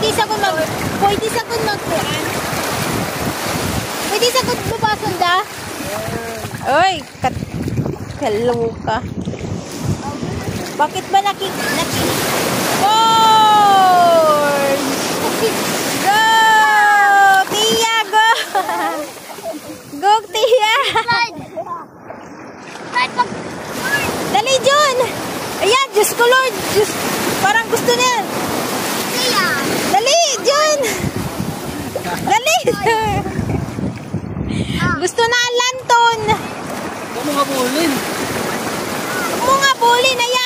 pwede sa kun mag pwede sa kun lupason da. Oy, hello ka. Bakit ba Board! Go! Tia, go! Go, Tia! Dali, Jun! Ayan, Diyos ko, Lord! Diyos, parang gusto niya. Tia! Dali, Jun! Dali! Gusto na ang lanton! Huwag mo habulin. Huwag mo habulin, ayan!